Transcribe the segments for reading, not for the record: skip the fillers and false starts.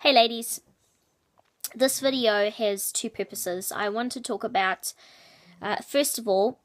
Hey ladies, this video has two purposes. I want to talk about, first of all,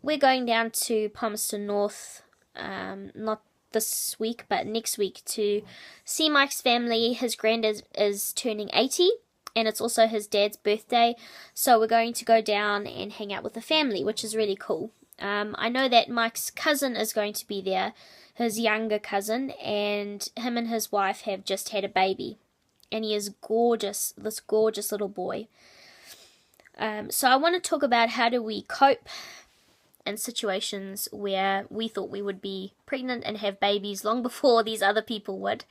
we're going down to Palmerston North, not this week, but next week, to see Mike's family. His granddad is turning 80, and it's also his dad's birthday, so we're going to go down and hang out with the family, which is really cool. I know that Mike's cousin is going to be there, his younger cousin, and him and his wife have just had a baby. And he is gorgeous, this gorgeous little boy. So I want to talk about how do we cope in situations where we thought we would be pregnant and have babies long before these other people would.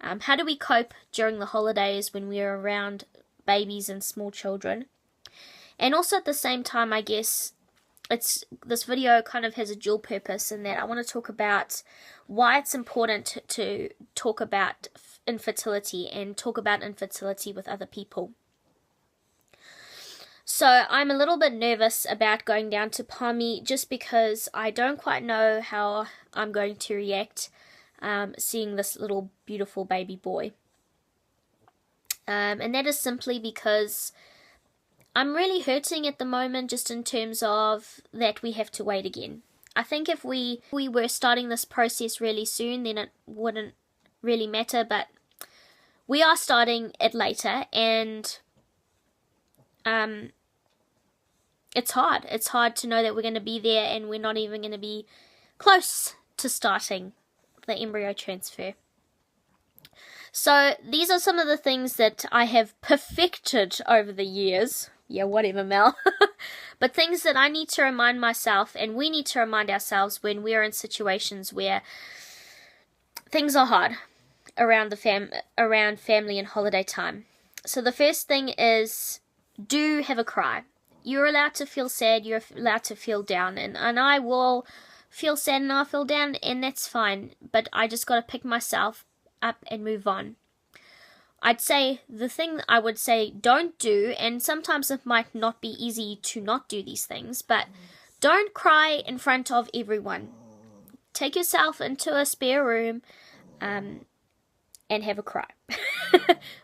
How do we cope during the holidays when we're around babies and small children? And also at the same time, I guess, this video kind of has a dual purpose in that I want to talk about why it's important to talk about infertility and talk about infertility with other people. So I'm a little bit nervous about going down to Palmy just because I don't quite know how I'm going to react seeing this little beautiful baby boy. And that is simply because I'm really hurting at the moment, just in terms of that we have to wait again. I think if we were starting this process really soon, then it wouldn't really matter, but we are starting it later, and it's hard. It's hard to know that we're going to be there and we're not even going to be close to starting the embryo transfer. So these are some of the things that I have perfected over the years. Yeah, whatever, Mel. But things that I need to remind myself, and we need to remind ourselves when we're in situations where things are hard around around family and holiday time. So the first thing is, do have a cry. You're allowed to feel sad, you're allowed to feel down, and I will feel sad and I'll feel down, and that's fine, but I just got to pick myself up and move on. I'd say the thing I would say don't do, and sometimes it might not be easy to not do these things, but don't cry in front of everyone. Take yourself into a spare room and have a cry.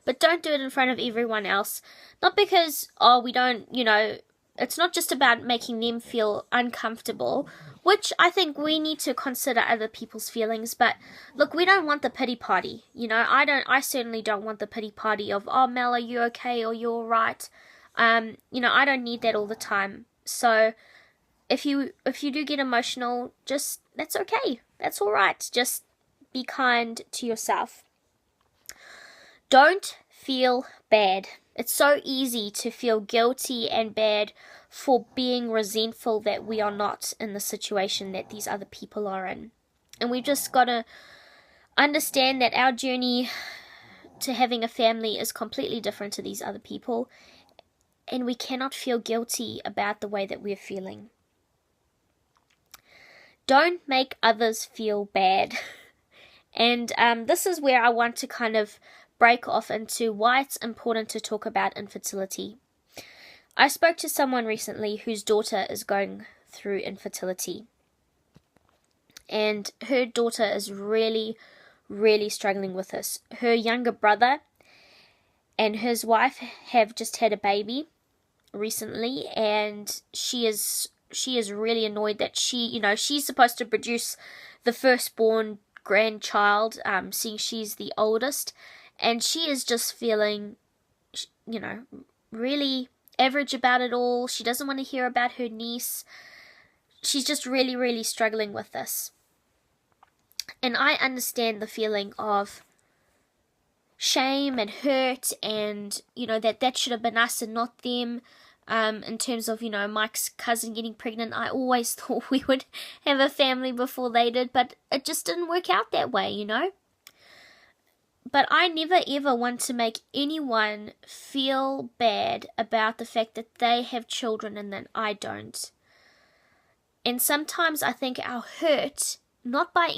But don't do it in front of everyone else. Not because, we don't, it's not just about making them feel uncomfortable, which I think we need to consider other people's feelings, but look, we don't want the pity party. I certainly don't want the pity party of, oh, Mel, are you okay, or you're alright. I don't need that all the time. So if you do get emotional, that's okay. That's alright. Just be kind to yourself. Don't feel bad. It's so easy to feel guilty and bad for being resentful that we are not in the situation that these other people are in. And we've just got to understand that our journey to having a family is completely different to these other people. And we cannot feel guilty about the way that we're feeling. Don't make others feel bad. And this is where I want to kind of break off into why it's important to talk about infertility. I spoke to someone recently whose daughter is going through infertility. And her daughter is really, really struggling with this. Her younger brother and his wife have just had a baby recently, and she is really annoyed that she's supposed to produce the firstborn grandchild, seeing she's the oldest, and she is just feeling, really average about it all. She doesn't want to hear about her niece. She's just really, really struggling with this. And I understand the feeling of shame and hurt, and that should have been us and not them. In terms of Mike's cousin getting pregnant, I always thought we would have a family before they did, but it just didn't work out that way. But I never ever want to make anyone feel bad about the fact that they have children and that I don't. And sometimes I think our hurt, not that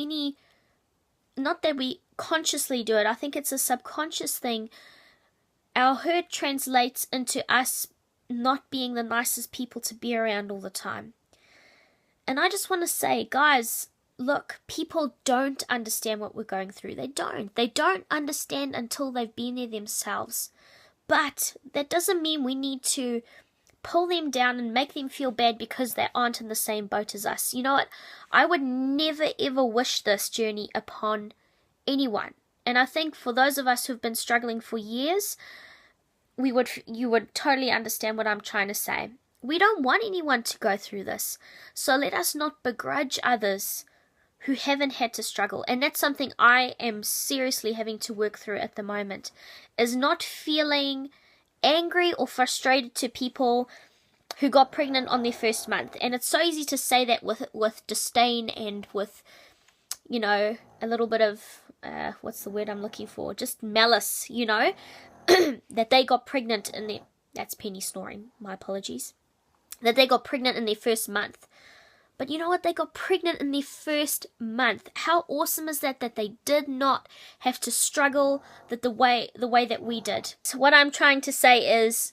we consciously do it, I think it's a subconscious thing. Our hurt translates into us not being the nicest people to be around all the time. And I just want to say, guys, look, people don't understand what we're going through. They don't understand until they've been there themselves. But that doesn't mean we need to pull them down and make them feel bad because they aren't in the same boat as us. You know what? I would never ever wish this journey upon anyone. And I think for those of us who've been struggling for years, you would totally understand what I'm trying to say. We don't want anyone to go through this. So let us not begrudge others who haven't had to struggle. And that's something I am seriously having to work through at the moment, is not feeling angry or frustrated to people who got pregnant on their first month. And it's so easy to say that with disdain and with, you know, a little bit of, what's the word I'm looking for? Just malice, you know, that they got pregnant in their, that's Penny snoring, my apologies, that they got pregnant in their first month. But you know what? They got pregnant in their first month. How awesome is that they did not have to struggle the way that we did. So what I'm trying to say is,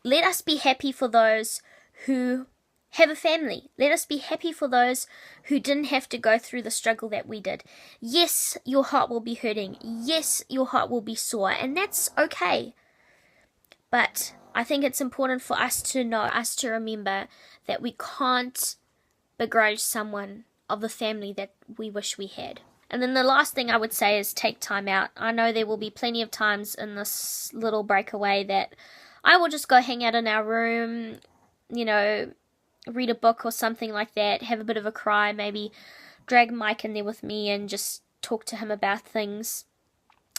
let us be happy for those who have a family. Let us be happy for those who didn't have to go through the struggle that we did. Yes, your heart will be hurting. Yes, your heart will be sore. And that's okay. But I think it's important for us to know, us to remember that we can't begrudge someone of the family that we wish we had. And then the last thing I would say is take time out. I know there will be plenty of times in this little breakaway that I will just go hang out in our room, you know, read a book or something like that, have a bit of a cry, maybe drag Myke in there with me and just talk to him about things.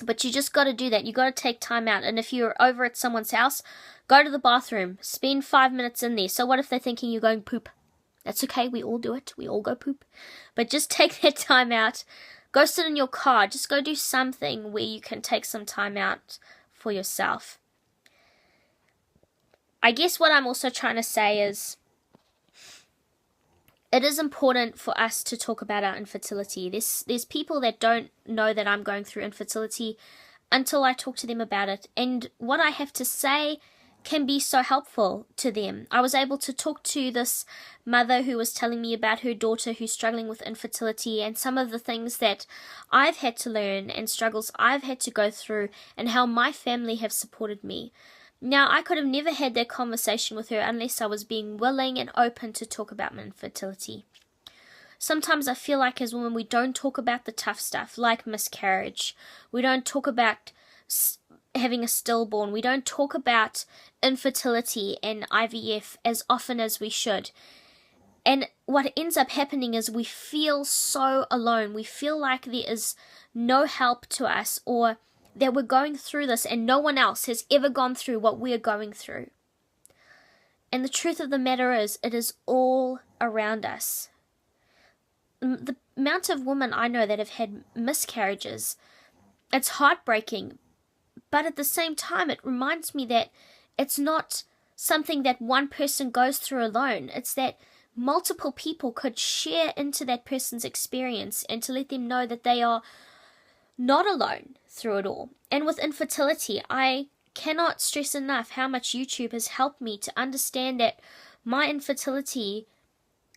But you just got to do that. You got to take time out. And if you're over at someone's house, go to the bathroom, spend 5 minutes in there. So what if they're thinking you're going poop? That's okay, we all do it, we all go poop. But just take that time out, go sit in your car, just go do something where you can take some time out for yourself. I guess what I'm also trying to say is, it is important for us to talk about our infertility. There's people that don't know that I'm going through infertility until I talk to them about it. And what I have to say can be so helpful to them. I was able to talk to this mother who was telling me about her daughter who's struggling with infertility and some of the things that I've had to learn and struggles I've had to go through and how my family have supported me. Now, I could have never had that conversation with her unless I was being willing and open to talk about my infertility. Sometimes I feel like as women we don't talk about the tough stuff like miscarriage. We don't talk about having a stillborn. We don't talk about infertility and IVF as often as we should. And what ends up happening is we feel so alone. We feel like there is no help to us, or that we're going through this and no one else has ever gone through what we're going through. And the truth of the matter is, it is all around us. The amount of women I know that have had miscarriages, it's heartbreaking. But at the same time, it reminds me that it's not something that one person goes through alone. It's that multiple people could share into that person's experience and to let them know that they are not alone through it all. And with infertility, I cannot stress enough how much YouTube has helped me to understand that my infertility,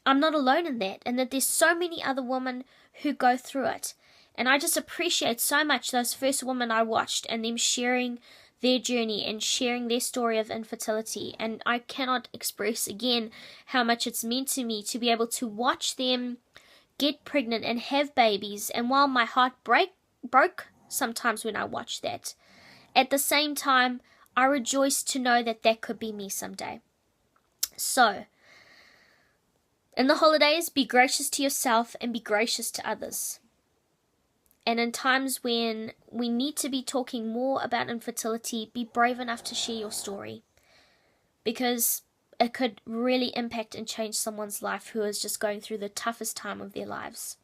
I'm not alone in that, and that there's so many other women who go through it. And I just appreciate so much those first women I watched and them sharing their journey and sharing their story of infertility. And I cannot express again how much it's meant to me to be able to watch them get pregnant and have babies. And while my heart broke sometimes when I watched that, at the same time, I rejoice to know that that could be me someday. So, in the holidays, be gracious to yourself and be gracious to others. And in times when we need to be talking more about infertility, be brave enough to share your story, because it could really impact and change someone's life who is just going through the toughest time of their lives.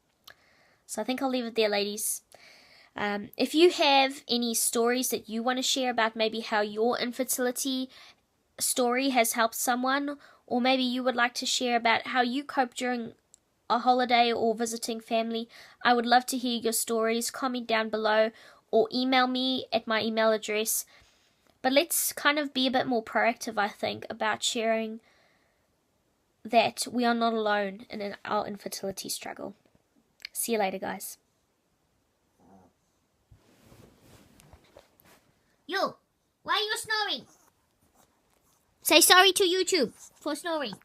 So I think I'll leave it there, ladies. If you have any stories that you want to share about maybe how your infertility story has helped someone, or maybe you would like to share about how you cope during a holiday or visiting family, I would love to hear your stories. Comment down below or email me at my email address. But let's kind of be a bit more proactive, I think, about sharing that we are not alone in our infertility struggle. See you later, guys. Yo, why are you snoring? Say sorry to YouTube for snoring.